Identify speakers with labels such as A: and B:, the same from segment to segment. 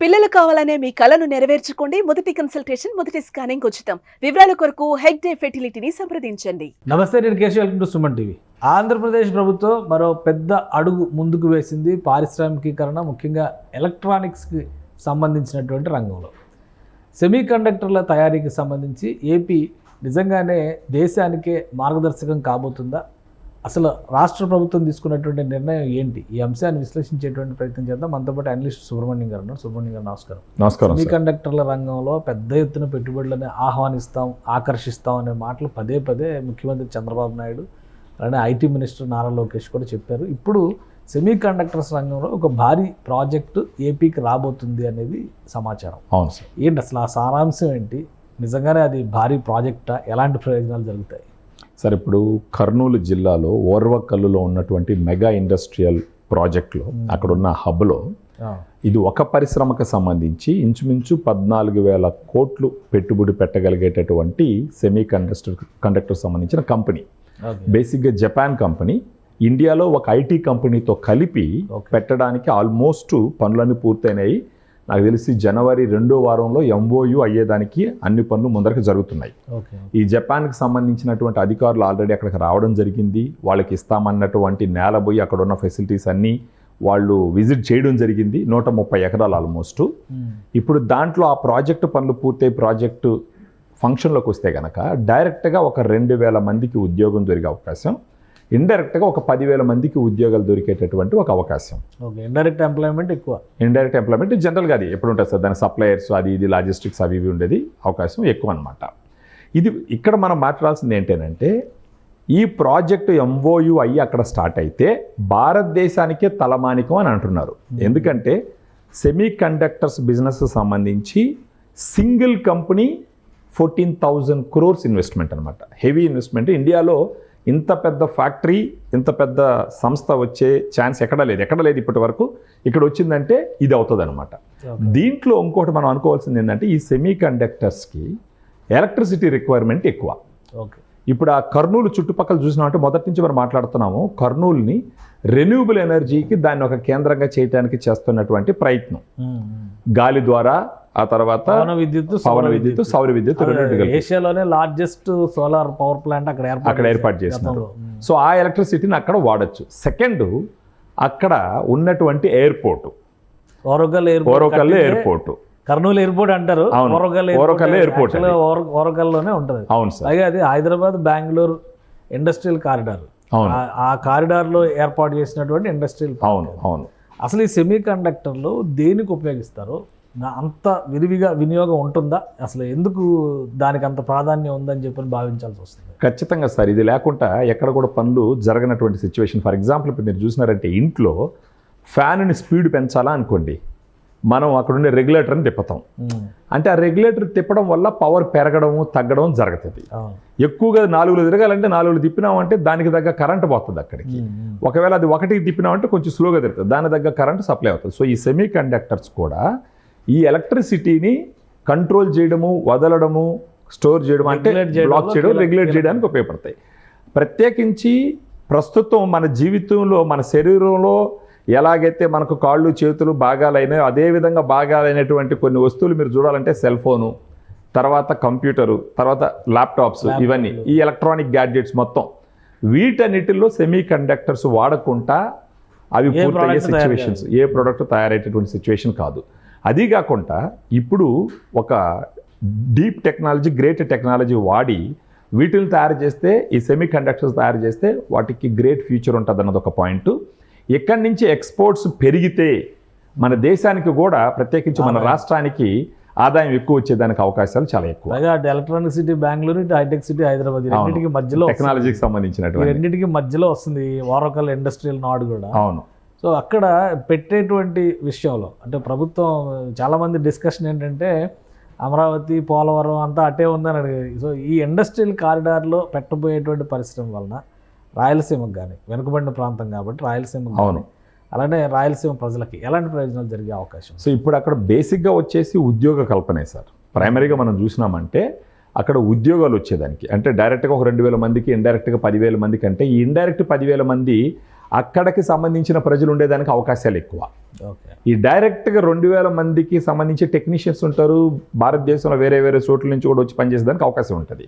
A: పిల్లలు కావాలనే మీ కలను నెరవేర్చుకోండి. మొదటి కన్సల్టేషన్, మొదటి స్కానింగ్ ఉచితం. వివరాల కొరకు హెగ్డే ఫెర్టిలిటీని సంప్రదించండి.
B: నమస్తే, నేను Keshav. Welcome to Suman TV. Andhra Pradesh ప్రభుత్వం మరో పెద్ద అడుగు ముందుకు వేసింది పారిశ్రామికీకరణ, ముఖ్యంగా ఎలక్ట్రానిక్స్కి సంబంధించినటువంటి రంగంలో. సెమీ కండక్టర్ల తయారీకి సంబంధించి ఏపీ నిజంగానే దేశానికే మార్గదర్శకం కాబోతుందా? అసలు రాష్ట్ర ప్రభుత్వం తీసుకున్నటువంటి నిర్ణయం ఏంటి? ఈ అంశాన్ని విశ్లేషించేటువంటి ప్రయత్నం చేద్దాం. మనతో పాటు అనలిస్ట్ సుబ్రహ్మణ్యం గారు ఉన్నారు. సుబ్రహ్మణ్యం గారు నమస్కారం.
C: నమస్కారం.
B: సెమీ కండక్టర్ల రంగంలో పెద్ద ఎత్తున పెట్టుబడులను ఆహ్వానిస్తాం, ఆకర్షిస్తాం అనే మాటలు పదే పదే ముఖ్యమంత్రి చంద్రబాబు నాయుడు అలానే ఐటీ మినిస్టర్ నారా లోకేష్ కూడా చెప్పారు. ఇప్పుడు సెమీ కండక్టర్స్ రంగంలో ఒక భారీ ప్రాజెక్టు ఏపీకి రాబోతుంది అనేది సమాచారం.
C: అవును సార్.
B: ఏంటి అసలు ఆ సారాంశం ఏంటి? నిజంగానే అది భారీ ప్రాజెక్టా? ఎలాంటి ప్రయోజనాలు జరుగుతాయి?
C: సార్, ఇప్పుడు కర్నూలు జిల్లాలో ఓర్వకల్లులో ఉన్నటువంటి మెగా ఇండస్ట్రియల్ ప్రాజెక్ట్లో అక్కడ ఉన్న హబ్లో ఇది ఒక పరిశ్రమకు సంబంధించి ఇంచుమించు 14,000 కోట్లు పెట్టుబడి పెట్టగలిగేటటువంటి సెమీ కండక్టర్ సంబంధించిన కంపెనీ. బేసిక్గా జపాన్ కంపెనీ ఇండియాలో ఒక ఐటీ కంపెనీతో కలిపి పెట్టడానికి ఆల్మోస్ట్ పనులన్నీ పూర్తయినాయి. నాకు తెలిసి జనవరి 2వ వారంలో MOU అయ్యేదానికి అన్ని పనులు ముందరకు జరుగుతున్నాయి. ఈ జపాన్కి సంబంధించినటువంటి అధికారులు ఆల్రెడీ అక్కడికి రావడం జరిగింది. వాళ్ళకి ఇస్తామన్నటువంటి నేల పోయి అక్కడ ఉన్న ఫెసిలిటీస్ అన్నీ వాళ్ళు విజిట్ చేయడం జరిగింది. 130 ఎకరాలు ఆల్మోస్ట్. ఇప్పుడు దాంట్లో ఆ ప్రాజెక్టు పనులు పూర్తయి ప్రాజెక్టు ఫంక్షన్లోకి వస్తే కనుక డైరెక్ట్గా ఒక 2,000 మందికి ఉద్యోగం దొరికే అవకాశం, ఇండైరెక్ట్గా ఒక 10,000 మందికి ఉద్యోగాలు దొరికేటటువంటి ఒక అవకాశం.
B: ఇండైరెక్ట్ ఎంప్లాయ్మెంట్ ఎక్కువ.
C: ఇండైరెక్ట్ ఎంప్లాయ్మెంట్ జనరల్గా అది ఎప్పుడు ఉంటుంది సార్, దాని సప్లయర్స్ అది ఇది లాజిస్టిక్స్ అవి ఇవి ఉండేది అవకాశం ఎక్కువ అనమాట. ఇది ఇక్కడ మనం మాట్లాడాల్సింది ఏంటంటే ఈ ప్రాజెక్టు MOU అయ్యి అక్కడ స్టార్ట్ అయితే భారతదేశానికే తలమానికం అని అంటున్నారు. ఎందుకంటే సెమీ కండక్టర్స్ బిజినెస్ సంబంధించి సింగిల్ కంపెనీ 14,000 crores ఇన్వెస్ట్మెంట్ అనమాట. Heavy investment. ఇండియాలో ఇంత పెద్ద ఫ్యాక్టరీ, ఇంత పెద్ద సంస్థ వచ్చే ఛాన్స్ ఎక్కడ లేదు ఇప్పటి వరకు. ఇక్కడ వచ్చిందంటే ఇది అవుతుంది అనమాట. దీంట్లో ఇంకోటి మనం అనుకోవాల్సింది ఏంటంటే ఈ సెమీ కండక్టర్స్కి ఎలక్ట్రిసిటీ రిక్వైర్మెంట్ ఎక్కువ. ఇప్పుడు ఆ కర్నూలు చుట్టుపక్కల చూసినామంటే మొదటి నుంచి మనం మాట్లాడుతున్నాము, కర్నూలుని రెన్యూబుల్ ఎనర్జీకి దాన్ని ఒక కేంద్రంగా చేయడానికి చేస్తున్నటువంటి ప్రయత్నం. గాలి ద్వారా, ఆ తర్వాత పవన విద్యుత్, సౌర విద్యుత్,
B: ఏషియాలోనే లార్జెస్ట్ సోలార్ పవర్ ప్లాంట్ అక్కడ
C: ఏర్పాటు చేస్తున్నారు. సో ఆ ఎలక్ట్రిసిటీని అక్కడ వాడచ్చు. సెకండ్, అక్కడ ఉన్నటువంటి airport Oracle airport,
B: Kurnool airport అంటారు,
C: ఓరకల్ ఎయిర్పోర్ట్
B: ఓరకల్లోనే ఉంటుంది.
C: అవును సార్.
B: అలాగే అది హైదరాబాద్ బెంగళూరు ఇండస్ట్రియల్ కారిడార్, ఆ కారిడార్లో ఏర్పాటు చేసినటువంటి ఇండస్ట్రియల్.
C: అవును.
B: అసలు ఈ సెమీ కండక్టర్లు దేనికి ఉపయోగిస్తారు? అంత విరివిగా వినియోగం ఉంటుందా? అసలు ఎందుకు దానికి అంత ప్రాధాన్యం ఉందని చెప్పని భావించాల్సి వస్తుంది?
C: ఖచ్చితంగా సార్. ఇది లేకుండా ఎక్కడ కూడా పనులు జరగనటువంటి సిచ్యువేషన్. ఫర్ ఎగ్జాంపుల్ ఇప్పుడు మీరు చూసినారంటే ఇంట్లో ఫ్యాన్ని స్పీడ్ పెంచాలా అనుకోండి, మనం అక్కడుండే రెగ్యులేటర్ని తిప్పుతాం. అంటే ఆ రెగ్యులేటర్ తిప్పడం వల్ల పవర్ పెరగడము తగ్గడం జరుగుతుంది. ఎక్కువగా 4 తిరగాలంటే 4 తిప్పినామంటే దానికి తగ్గ కరెంట్ పోతుంది అక్కడికి. ఒకవేళ అది 1 తిప్పినామంటే కొంచెం స్లోగా తిరుగుతుంది, దాని తగ్గ కరెంట్ సప్లై అవుతుంది. సో ఈ సెమీ కండక్టర్స్ కూడా ఈ ఎలక్ట్రిసిటీని కంట్రోల్ చేయడము, వదలడము, స్టోర్ చేయడం, అంటే బ్లాక్ చేయడం, రెగ్యులేట్ చేయడానికి ఉపయోగపడతాయి. ప్రత్యేకించి ప్రస్తుతం మన జీవితంలో, మన శరీరంలో ఎలాగైతే మనకు కాళ్ళు చేతులు భాగాలైనాయో అదేవిధంగా భాగాలైనటువంటి కొన్ని వస్తువులు మీరు చూడాలంటే సెల్ ఫోను, తర్వాత కంప్యూటరు, తర్వాత ల్యాప్టాప్స్, ఇవన్నీ ఈ ఎలక్ట్రానిక్ గ్యాడ్జెట్స్ మొత్తం వీటన్నిటిలో సెమీ కండక్టర్స్ వాడకుండా అవి పూర్తయ్యే సిచ్యువేషన్స్, ఏ ప్రోడక్ట్ తయారయ్యేటటువంటి సిచ్యువేషన్ కాదు. అది కాకుండా ఇప్పుడు ఒక డీప్ టెక్నాలజీ, గ్రేట్ టెక్నాలజీ వాడి వీటిని తయారు చేస్తే, ఈ సెమీ కండక్టర్స్ తయారు చేస్తే వాటికి గ్రేట్ ఫ్యూచర్ ఉంటుంది అన్నది ఒక పాయింట్. ఎక్కడి నుంచి ఎక్స్పోర్ట్స్ పెరిగితే మన దేశానికి కూడా, ప్రత్యేకించి మన రాష్ట్రానికి ఆదాయం ఎక్కువ వచ్చేదానికి అవకాశాలు చాలా ఎక్కువ.
B: Electronic city Bengaluru, hi tech city Hyderabad, రెండింటికి మధ్యలో
C: టెక్నాలజీకి సంబంధించినటువంటి
B: రెండింటికి మధ్యలో వస్తుంది ఓరకల్ ఇండస్ట్రియల్ నాడ్ కూడా.
C: అవును.
B: సో అక్కడ పెట్టేటువంటి విషయంలో అంటే ప్రభుత్వం చాలామంది డిస్కషన్ ఏంటంటే అమరావతి, పోలవరం అంతా అటే ఉందని అడిగేది. సో ఈ ఇండస్ట్రియల్ కారిడార్లో పెట్టబోయేటువంటి పరిశ్రమ వలన రాయలసీమకు కానీ, వెనుకబడిన ప్రాంతం కాబట్టి రాయలసీమకు కానీ, అలానే రాయలసీమ ప్రజలకి ఎలాంటి ప్రయోజనాలు జరిగే అవకాశం?
C: సో ఇప్పుడు అక్కడ బేసిక్గా వచ్చేసి ఉద్యోగ కల్పనే సార్. ప్రైమరీగా మనం చూసినామంటే అక్కడ ఉద్యోగాలు వచ్చేదానికి, అంటే డైరెక్ట్గా ఒక 2,000 మందికి, ఇండైరెక్ట్గా 10,000 మందికి, అంటే ఈ ఇండైరెక్ట్ 10,000 మంది అక్కడికి సంబంధించిన ప్రజలు ఉండేదానికి అవకాశాలు ఎక్కువ.
B: ఓకే.
C: ఈ డైరెక్ట్గా 2000 మందికి సంబంధించి టెక్నీషియన్స్ ఉంటారు, భారతదేశంలో వేరే వేరే చోట్ల నుంచి కూడా వచ్చి పనిచేసేదానికి అవకాశం ఉంటుంది.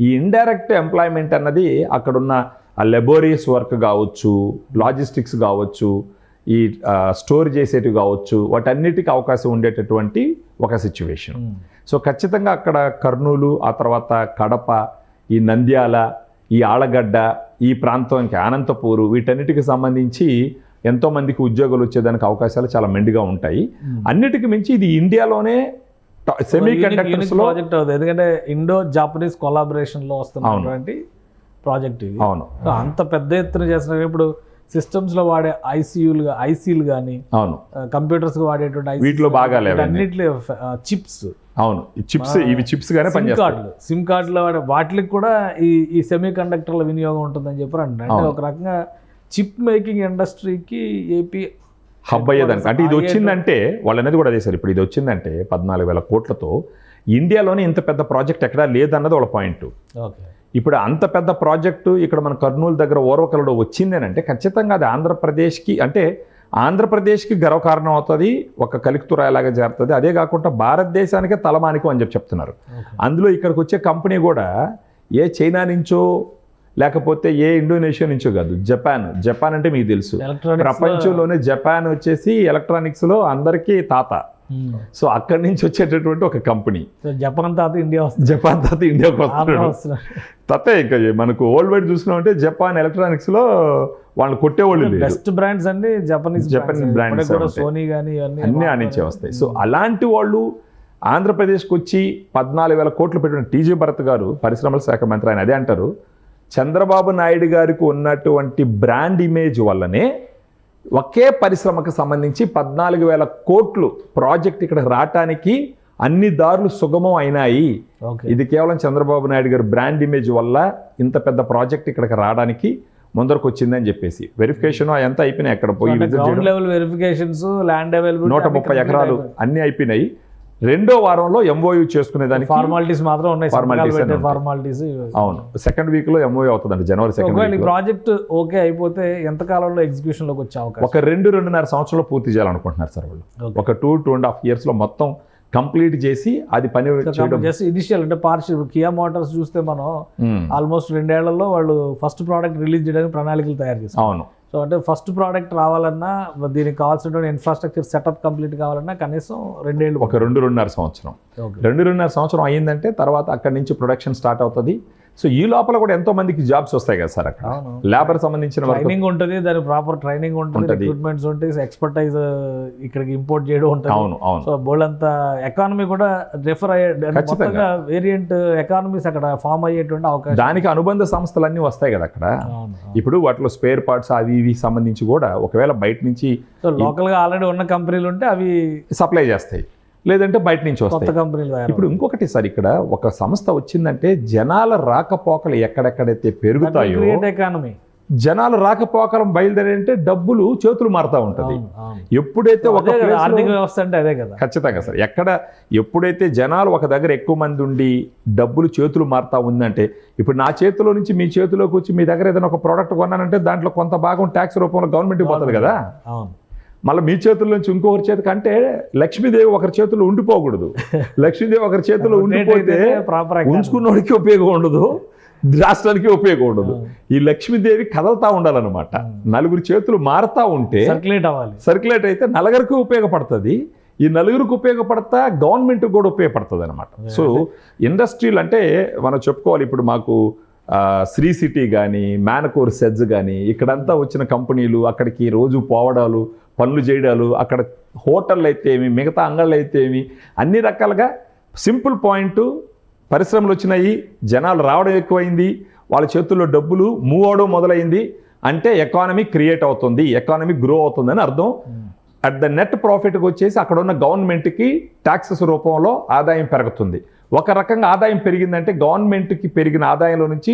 C: ఈ ఇండైరెక్ట్ ఎంప్లాయ్మెంట్ అన్నది అక్కడున్న లెబోరియస్ వర్క్ కావచ్చు, లాజిస్టిక్స్ కావచ్చు, ఈ స్టోర్ చేసేటివి కావచ్చు, వాటన్నిటికీ అవకాశం ఉండేటటువంటి ఒక సిచ్యువేషన్. సో ఖచ్చితంగా అక్కడ కర్నూలు, ఆ తర్వాత కడప, ఈ నంద్యాల, ఈ ఆళ్ళగడ్డ, ఈ ప్రాంతం ఇంకా అనంతపూరు, వీటన్నిటికి సంబంధించి ఎంతోమందికి ఉద్యోగాలు వచ్చేదానికి అవకాశాలు చాలా మెండుగా ఉంటాయి. అన్నిటికీ మించి ఇది ఇండియాలోనే సెమీ కండక్టర్స్ లో
B: ప్రాజెక్ట్ అవుతుంది, ఎందుకంటే ఇండో జాపనీస్ కొలాబరేషన్ లో వస్తున్నటువంటి ప్రాజెక్ట్ ఇది.
C: అవును.
B: అంత పెద్ద ఎత్తున చేస్తున్నారు. ఇప్పుడు సిస్టమ్స్ లో వాడే ఐసీలు కానీ, అవును, కంప్యూటర్స్ వాడేటువంటి
C: వీటిలో బాగా
B: అన్నిట్లో చిప్స్.
C: అవును, ఇవి చిప్స్ గానే పనిచేస్తాయి.
B: సిమ్ కార్డులు వాడే వాటికి కూడా ఈ సెమీ కండక్టర్ల వినియోగం ఉంటుందని చెప్పారు. అంటే ఒక రకంగా చిప్ మేకింగ్ ఇండస్ట్రీకి ఏపీ
C: హబ్ అయ్యేదానికి. అంటే ఇది వచ్చిందంటే వాళ్ళు అనేది కూడా అదే సార్, ఇప్పుడు ఇది వచ్చిందంటే 14,000 కోట్లతో ఇండియాలోనే ఇంత పెద్ద ప్రాజెక్ట్ ఎక్కడా లేదన్నది వాళ్ళ పాయింట్.
B: ఓకే.
C: ఇప్పుడు అంత పెద్ద ప్రాజెక్టు ఇక్కడ మన కర్నూలు దగ్గర ఓర్వకల్లో వచ్చిందేనంటే ఖచ్చితంగా అది ఆంధ్రప్రదేశ్కి, అంటే ఆంధ్రప్రదేశ్కి గర్వకారణం అవుతుంది, ఒక కలికితురాయిలాగా చేరుతుంది. అదే కాకుండా భారతదేశానికే తలమానికం అని చెప్తున్నారు. అందులో ఇక్కడికి వచ్చే కంపెనీ కూడా ఏ చైనా నుంచో లేకపోతే ఏ ఇండోనేషియా నుంచో కాదు, జపాన్ అంటే మీకు తెలుసు, ప్రపంచంలోనే జపాన్ వచ్చేసి ఎలక్ట్రానిక్స్లో అందరికీ తాత. సో అక్కడి నుంచి వచ్చేటటువంటి ఒక కంపెనీ.
B: జపాన్ తాత
C: ఇండియాకి వస్తున్నాడు. తాత ఇంకా మనకు వరల్డ్ వైడ్ చూసుకున్నామంటే జపాన్ ఎలక్ట్రానిక్స్లో వాళ్ళు కొట్టేవాళ్ళు లేదు.
B: బెస్ట్ బ్రాండ్స్ అండి జపనీస్
C: బ్రాండ్స్,
B: సోనీ కానీ
C: అన్నీ ఆనించే వస్తాయి. సో అలాంటి వాళ్ళు ఆంధ్రప్రదేశ్కి వచ్చి 14,000 కోట్లు పెట్టిన టీజీ భరత్ గారు పరిశ్రమల శాఖ మంత్రి, ఆయన అదే అంటారు, చంద్రబాబు నాయుడు గారికి ఉన్నటువంటి బ్రాండ్ ఇమేజ్ వల్లనే ఒకే పరిశ్రమకు సంబంధించి 14,000 కోట్లు ప్రాజెక్ట్ ఇక్కడ రావటానికి అన్ని దారులు సుగమం అయినాయి. ఇది కేవలం చంద్రబాబు నాయుడు గారి బ్రాండ్ ఇమేజ్ వల్ల ఇంత పెద్ద ప్రాజెక్ట్ ఇక్కడికి రావడానికి ముందరకు వచ్చిందని చెప్పేసి వెరిఫికేషన్ ఎంత అయిపోయినాయి. అక్కడ పోయి 130 ఎకరాలు అన్ని అయిపోయినాయి. రెండో వారంలో ఎంఓయూ చేసుకునేదానికి
B: ఫార్మాలిటీస్ మాత్రం ఉన్నాయి.
C: అవును, సెకండ్ వీక్ లో ఎంఓయూ అవుతుందండి, జనవరి 2nd.
B: ప్రాజెక్ట్ ఓకే అయిపోతే ఎంత కాలంలో ఎగ్జిక్యూషన్ లోకి వచ్చే అవకాశం?
C: ఒక 2-2.5 సంవత్సరాలు పూర్తి చేయాలనుకుంటున్నారు సార్ వాళ్ళు. ఒక 2-2.5 years లో మొత్తం కంప్లీట్ చేసి అది పని
B: జస్ట్ ఇనిషియల్ అంటే పార్షియల్. కియా మోటార్స్ చూస్తే మనం ఆల్మోస్ట్ 2 ఏళ్లలో వాళ్ళు ఫస్ట్ ప్రోడక్ట్ రిలీజ్ చేయడానికి ప్రణాళికలు తయారు చేస్తారు.
C: అవును.
B: సో అంటే ఫస్ట్ ప్రోడక్ట్ రావాలన్నా దీనికి కావాల్సినటువంటి ఇన్ఫ్రాస్ట్రక్చర్ సెటప్ కంప్లీట్ కావాలన్నా కనీసం 2 ఏళ్ళు,
C: ఒక 2-2.5 సంవత్సరం. 2-2.5 సంవత్సరం అయ్యిందంటే తర్వాత అక్కడి నుంచి ప్రొడక్షన్ స్టార్ట్ అవుతుంది. సో ఈ లోపల కూడా ఎంతో మందికి జాబ్స్ వస్తాయి కదా సార్. అక్కడ లేబర్ సంబంధించిన
B: ట్రైనింగ్ ఉంటుంది, దాని ప్రాపర్ ట్రైనింగ్ ఉంటుంది, రిక్రూట్మెంట్స్ ఉంటాయి, ఎక్స్పర్టైజ్ ఇక్కడికి ఇంపోర్ట్ చేయడం ఉంటుంది.
C: అవును అవును.
B: సో బోల్డంతా ఎకానమీ కూడా రిఫర్ అయ్యే వేరియంట్ ఎకానమీస్ అక్కడ ఫామ్ అయ్యేటువంటి అవకాశం.
C: దానికి అనుబంధ సంస్థలన్నీ వస్తాయి కదా అక్కడ. ఇప్పుడు వాటిలో స్పేర్ పార్ట్స్ అవి ఇవి సంబంధించి కూడా ఒకవేళ బయట నుంచి
B: లోకల్ గా ఆల్రెడీ ఉన్న కంపెనీలు ఉంటే అవి
C: సప్లై చేస్తాయి, లేదంటే బయట నుంచి వస్తాయి.
B: కంపెనీలు.
C: ఇప్పుడు ఇంకొకటి సార్, ఇక్కడ ఒక సంస్థ వచ్చిందంటే జనాల రాకపోకలు ఎక్కడెక్కడైతే పెరుగుతాయో,
B: ఎకానమీ
C: జనాలు రాకపోకలం బయలుదేరంటే డబ్బులు చేతులు మారుతూ ఉంటుంది. ఎప్పుడైతే ఒక
B: ఆర్థిక వ్యవస్థ అంటే అదే కదా.
C: ఖచ్చితంగా సార్. ఎప్పుడైతే జనాలు ఒక దగ్గర ఎక్కువ మంది ఉండి డబ్బులు చేతులు మారుతా ఉందంటే, ఇప్పుడు నా చేతిలో నుంచి మీ చేతిలోకి వచ్చి మీ దగ్గర ఏదైనా ఒక ప్రోడక్ట్ కొన్నానంటే దాంట్లో కొంత భాగం ట్యాక్స్ రూపంలో గవర్నమెంట్కి పోతుంది కదా. మళ్ళీ మీ చేతుల నుంచి ఇంకొకరి చేతికి, అంటే లక్ష్మీదేవి ఒకరి చేతుల్లో ఉండిపోకూడదు. లక్ష్మీదేవి ఒకరి చేతిలో ఉండిపోతే ఉంచుకున్నోడికి ఉపయోగం ఉండదు, రాష్ట్రానికి ఉపయోగం ఉండదు. ఈ లక్ష్మీదేవి కదలుతా ఉండాలన్నమాట. నలుగురు చేతులు మారుతా ఉంటే సర్క్యులేట్ అయితే నలుగురికి ఉపయోగపడుతుంది. ఈ నలుగురికి ఉపయోగపడతా గవర్నమెంట్కి కూడా ఉపయోగపడుతుంది అనమాట. సో ఇండస్ట్రీలు అంటే మనం చెప్పుకోవాలి, ఇప్పుడు మాకు శ్రీ సిటీ కానీ మ్యానకోర్ సెజ్ కానీ ఇక్కడంతా వచ్చిన కంపెనీలు అక్కడికి రోజు పోవడాలు, పనులు చేయడాలు, అక్కడ హోటళ్ళు అయితే ఏమి, మిగతా అంగళ్ళు అయితే ఏమి, అన్ని రకాలుగా సింపుల్ పాయింట్, పరిశ్రమలు వచ్చినాయి, జనాలు రావడం ఎక్కువైంది, వాళ్ళ చేతుల్లో డబ్బులు మూవ్ అవడం మొదలైంది అంటే ఎకానమీ క్రియేట్ అవుతుంది, ఎకానమీ గ్రో అవుతుందని అర్థం. అట్ ద నెట్ ప్రాఫిట్కి వచ్చేసి అక్కడ ఉన్న గవర్నమెంట్కి ట్యాక్సెస్ రూపంలో ఆదాయం పెరుగుతుంది. ఒక రకంగా ఆదాయం పెరిగిందంటే గవర్నమెంట్కి పెరిగిన ఆదాయంలో నుంచి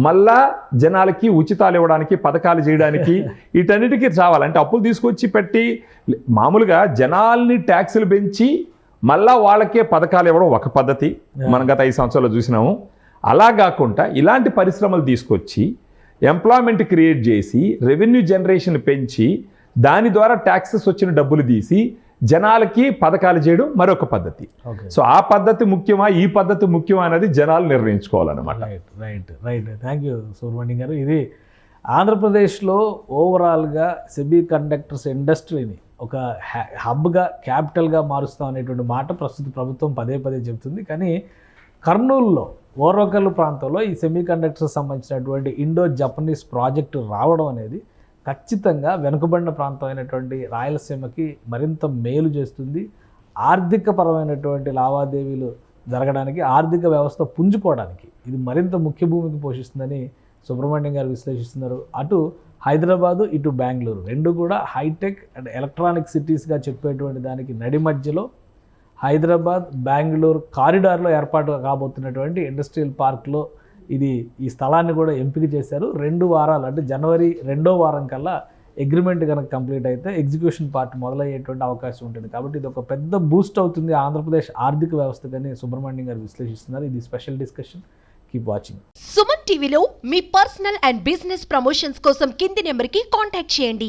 C: మళ్ళా జనాలకి ఉచితాలు ఇవ్వడానికి, పథకాలు చేయడానికి, వీటన్నిటికీ రావాలంటే అప్పులు తీసుకొచ్చి పెట్టి మామూలుగా జనాల్ని ట్యాక్సులు పెంచి మళ్ళా వాళ్ళకే పథకాలు ఇవ్వడం ఒక పద్ధతి మనం గత 5 సంవత్సరాలు చూసినాము. అలా కాకుండా ఇలాంటి పరిశ్రమలు తీసుకొచ్చి ఎంప్లాయ్మెంట్ క్రియేట్ చేసి రెవెన్యూ జనరేషన్ పెంచి దాని ద్వారా ట్యాక్సెస్ వచ్చిన డబ్బులు తీసి జనాలకి పథకాలు చేయడం మరొక పద్ధతి.
B: ఓకే.
C: సో ఆ పద్ధతి ముఖ్యమా ఈ పద్ధతి ముఖ్యమా అనేది జనాలు నిర్ణయించుకోవాలన్నమాట.
B: రైట్ థ్యాంక్ యూ సుబ్రహ్మణ్యం గారు. ఇది ఆంధ్రప్రదేశ్లో ఓవరాల్గా సెమీ కండక్టర్స్ ఇండస్ట్రీని ఒక హబ్గా క్యాపిటల్గా మారుస్తాం అనేటువంటి మాట ప్రస్తుత ప్రభుత్వం పదే పదే చెబుతుంది. కానీ కర్నూలులో ఓర్వకల్లు ప్రాంతంలో ఈ సెమీ కండక్టర్స్ సంబంధించినటువంటి ఇండో జపనీస్ ప్రాజెక్టు రావడం అనేది ఖచ్చితంగా వెనుకబడిన ప్రాంతం అయినటువంటి రాయలసీమకి మరింత మేలు చేస్తుంది. ఆర్థికపరమైనటువంటి లావాదేవీలు జరగడానికి, ఆర్థిక వ్యవస్థ పుంజుకోవడానికి ఇది మరింత ముఖ్య భూమికి పోషిస్తుందని సుబ్రహ్మణ్యం గారు విశ్లేషిస్తున్నారు. అటు హైదరాబాదు, ఇటు బెంగళూరు రెండు కూడా హైటెక్ అండ్ ఎలక్ట్రానిక్ సిటీస్గా చెప్పేటువంటి దానికి నడి మధ్యలో హైదరాబాద్ బెంగళూరు కారిడార్లో ఏర్పాటు కాబోతున్నటువంటి ఇండస్ట్రియల్ పార్క్లో ఈ స్థలాన్ని కూడా ఎంపిక చేశారు. 2 వారాలు అంటే జనవరి 2వ వారం కల్లా అగ్రిమెంట్ కనుక కంప్లీట్ అయితే ఎగ్జిక్యూషన్ పార్ట్ మొదలయ్యేటువంటి అవకాశం ఉంటుంది. కాబట్టి ఇది ఒక పెద్ద బూస్ట్ అవుతుంది ఆంధ్రప్రదేశ్ ఆర్థిక వ్యవస్థకని సుబ్రహ్మణ్యం గారు విశ్లేషిస్తున్నారు. ఇది special discussion. Keep watching.
D: Suman టీవీలో మీ పర్సనల్ అండ్ బిజినెస్ ప్రమోషన్స్ కోసం కింది నెంబర్కి కాంటాక్ట్ చేయండి.